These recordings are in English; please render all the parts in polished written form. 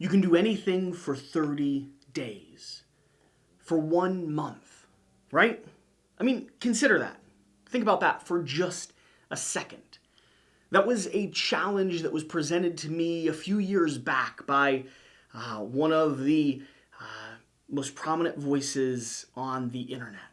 You can do anything for 30 days, for 1 month, right? I mean, consider that. Think about that for just a second. That was a challenge that was presented to me a few years back by one of the most prominent voices on the internet,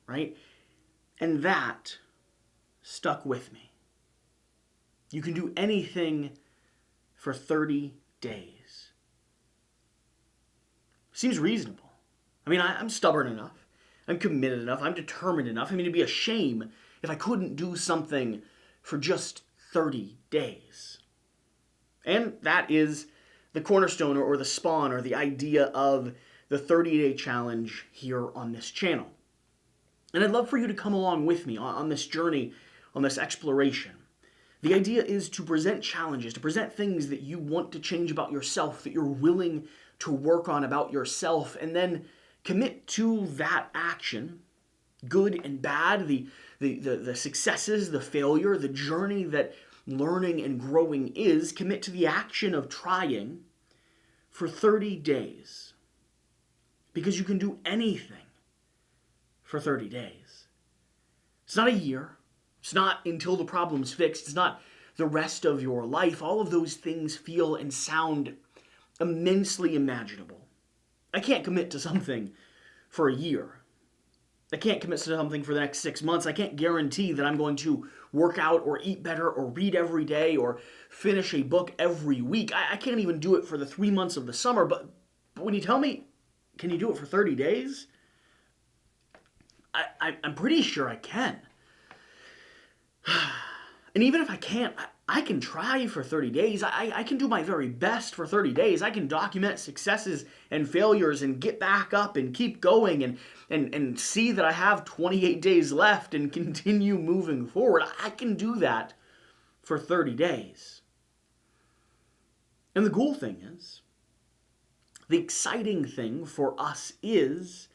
right? And that stuck with me. You can do anything for 30 days. Seems reasonable. I mean, I'm stubborn enough. I'm committed enough. I'm determined enough. I mean, it'd be a shame if I couldn't do something for just 30 days. And that is the cornerstone or the spawn or the idea of the 30-day challenge here on this channel. And I'd love for you to come along with me on this journey, on this exploration. The idea is to present challenges, to present things that you want to change about yourself, that you're willing to work on about yourself, and then commit to that action, good and bad, the successes, the failure, the journey that learning and growing is. Commit to the action of trying for 30 days. Because you can do anything for 30 days. It's not a year. It's not until the problem's fixed. It's not the rest of your life. All of those things feel and sound immensely imaginable. I can't commit to something for a year. I can't commit to something for the next 6 months. I can't guarantee that I'm going to work out or eat better or read every day or finish a book every week. I can't even do it for the 3 months of the summer. But when you tell me, can you do it for 30 days? I'm pretty sure I can. And even if I can't, I can try for 30 days. I can do my very best for 30 days. I can document successes and failures and get back up and keep going and see that I have 28 days left and continue moving forward. I can do that for 30 days. And the cool thing is, the exciting thing for us is,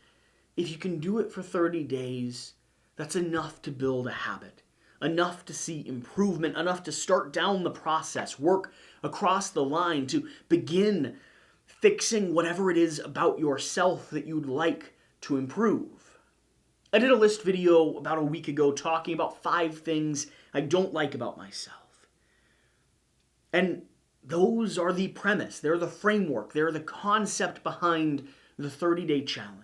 if you can do it for 30 days, that's enough to build a habit, enough to see improvement, enough to start down the process, work across the line to begin fixing whatever it is about yourself that you'd like to improve. I did a list video about a week ago talking about 5 things I don't like about myself. And those are the premise, they're the framework, they're the concept behind the 30-day challenge.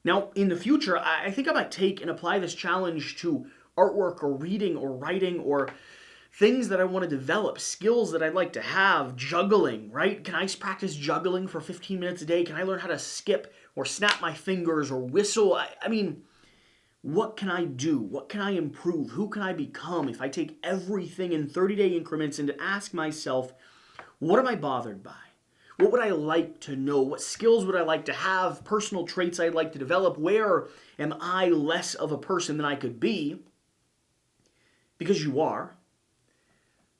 Now, in the future, I think I might take and apply this challenge to artwork or reading or writing or things that I want to develop, skills that I'd like to have, juggling, right? Can I practice juggling for 15 minutes a day? Can I learn how to skip or snap my fingers or whistle? I mean, what can I do? What can I improve? Who can I become if I take everything in 30-day increments and to ask myself, what am I bothered by? What would I like to know? What skills would I like to have? Personal traits I'd like to develop? Where am I less of a person than I could be? Because you are.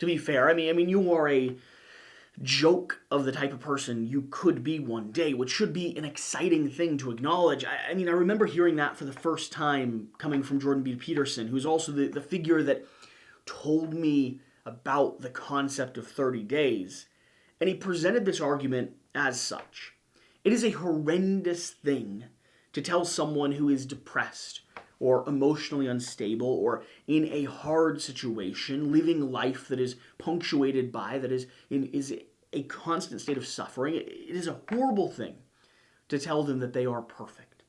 To be fair, I mean, you are a joke of the type of person you could be one day, which should be an exciting thing to acknowledge. I remember hearing that for the first time coming from Jordan B. Peterson, who's also the figure that told me about the concept of 30 days. And he presented this argument as such. It is a horrendous thing to tell someone who is depressed or emotionally unstable or in a hard situation, living life that is punctuated by, that is a constant state of suffering. It is a horrible thing to tell them that they are perfect,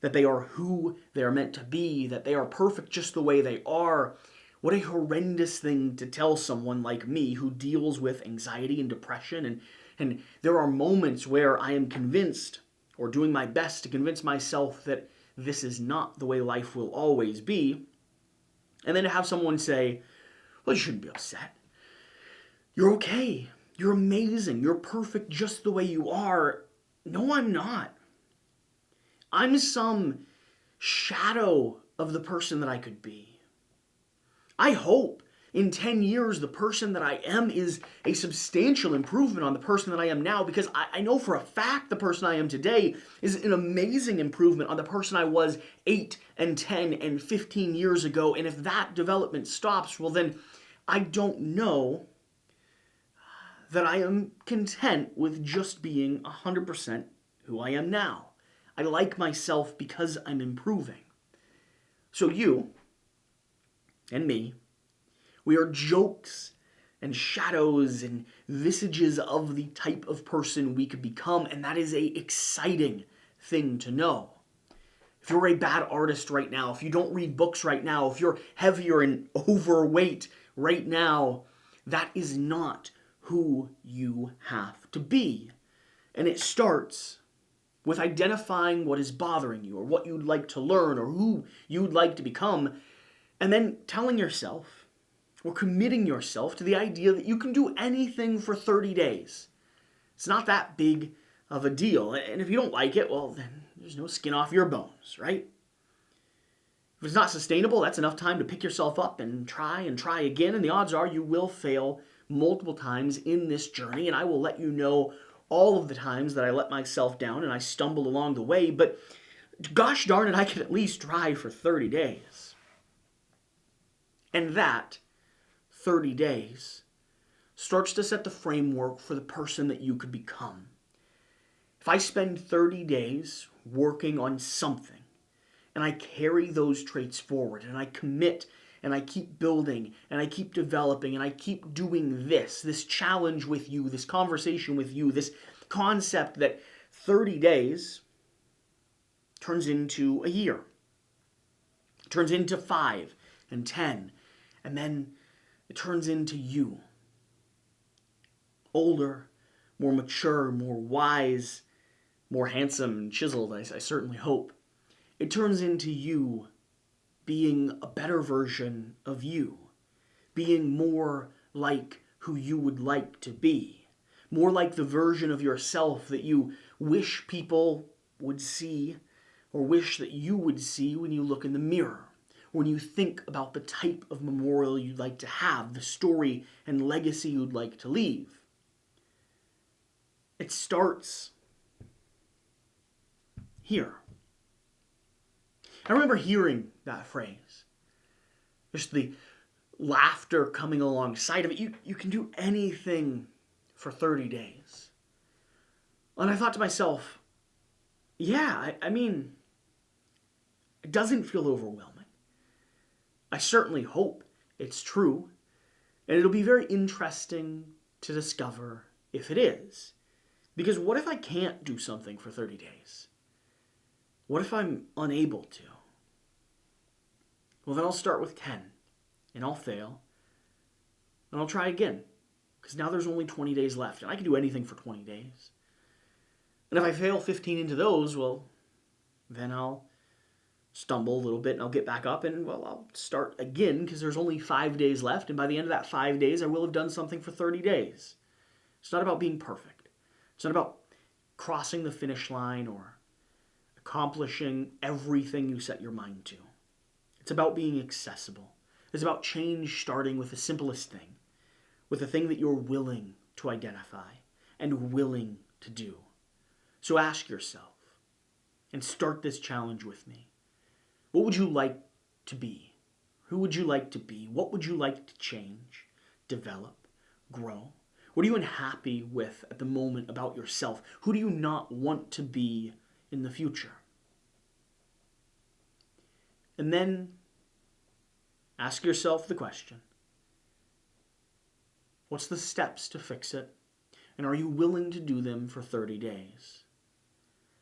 that they are who they are meant to be, that they are perfect just the way they are. What a horrendous thing to tell someone like me who deals with anxiety and depression. And there are moments where I am convinced, or doing my best to convince myself, that this is not the way life will always be. And then to have someone say, well, you shouldn't be upset. You're okay. You're amazing. You're perfect just the way you are. No, I'm not. I'm some shadow of the person that I could be. I hope in 10 years the person that I am is a substantial improvement on the person that I am now, because I know for a fact the person I am today is an amazing improvement on the person I was 8 and 10 and 15 years ago. And if that development stops, well then I don't know that I am content with just being 100% who I am now. I like myself because I'm improving. So you and me, we are jokes and shadows and visages of the type of person we could become, and that is a exciting thing to know. If you're a bad artist right now, if you don't read books right now, if you're heavier and overweight right now, that is not who you have to be. And it starts with identifying what is bothering you, or what you'd like to learn, or who you'd like to become, and then telling yourself, or committing yourself to the idea that you can do anything for 30 days. It's not that big of a deal. And if you don't like it, well, then there's no skin off your bones, right? If it's not sustainable, that's enough time to pick yourself up and try again. And the odds are you will fail multiple times in this journey. And I will let you know all of the times that I let myself down and I stumbled along the way. But gosh darn it, I can at least try for 30 days. And that 30 days starts to set the framework for the person that you could become. If I spend 30 days working on something and I carry those traits forward and I commit and I keep building and I keep developing and I keep doing this challenge with you, this conversation with you, this concept that 30 days turns into a year, turns into 5 and 10, and then it turns into you. Older, more mature, more wise, more handsome and chiseled, I certainly hope. It turns into you being a better version of you, being more like who you would like to be, more like the version of yourself that you wish people would see, or wish that you would see when you look in the mirror, when you think about the type of memorial you'd like to have, the story and legacy you'd like to leave. It starts here. I remember hearing that phrase. Just the laughter coming alongside of it. You can do anything for 30 days. And I thought to myself, yeah, I mean, it doesn't feel overwhelming. I certainly hope it's true. And it'll be very interesting to discover if it is. Because what if I can't do something for 30 days? What if I'm unable to? Well, then I'll start with 10, and I'll fail, and I'll try again, because now there's only 20 days left, and I can do anything for 20 days. And if I fail 15 into those, well, then I'll stumble a little bit, and I'll get back up, and, well, I'll start again, because there's only 5 days left, and by the end of that 5 days, I will have done something for 30 days. It's not about being perfect. It's not about crossing the finish line or accomplishing everything you set your mind to. It's about being accessible. It's about change starting with the simplest thing, with the thing that you're willing to identify and willing to do. So ask yourself, and start this challenge with me. What would you like to be? Who would you like to be? What would you like to change, develop, grow? What are you unhappy with at the moment about yourself? Who do you not want to be in the future? And then ask yourself the question, what's the steps to fix it? And are you willing to do them for 30 days?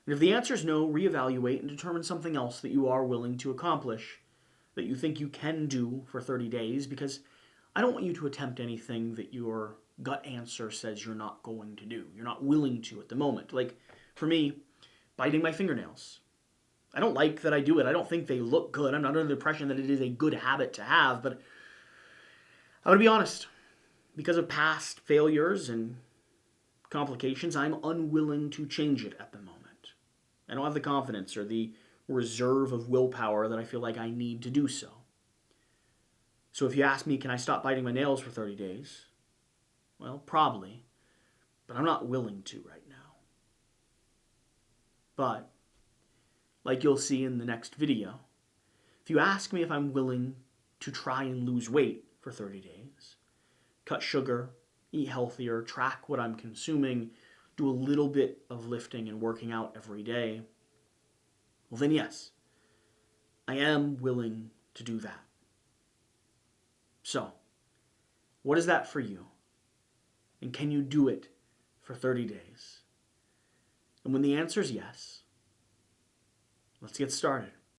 And if the answer is no, reevaluate and determine something else that you are willing to accomplish, that you think you can do for 30 days, because I don't want you to attempt anything that your gut answer says you're not going to do. You're not willing to at the moment. Like, for me, biting my fingernails. I don't like that I do it. I don't think they look good. I'm not under the impression that it is a good habit to have, but I'm going to be honest. Because of past failures and complications, I'm unwilling to change it at the moment. I don't have the confidence or the reserve of willpower that I feel like I need to do so. So if you ask me, can I stop biting my nails for 30 days? Well, probably. But I'm not willing to right now. But like you'll see in the next video, if you ask me if I'm willing to try and lose weight for 30 days, cut sugar, eat healthier, track what I'm consuming, do a little bit of lifting and working out every day, well then yes, I am willing to do that. So, what is that for you? And can you do it for 30 days? And when the answer is yes, let's get started.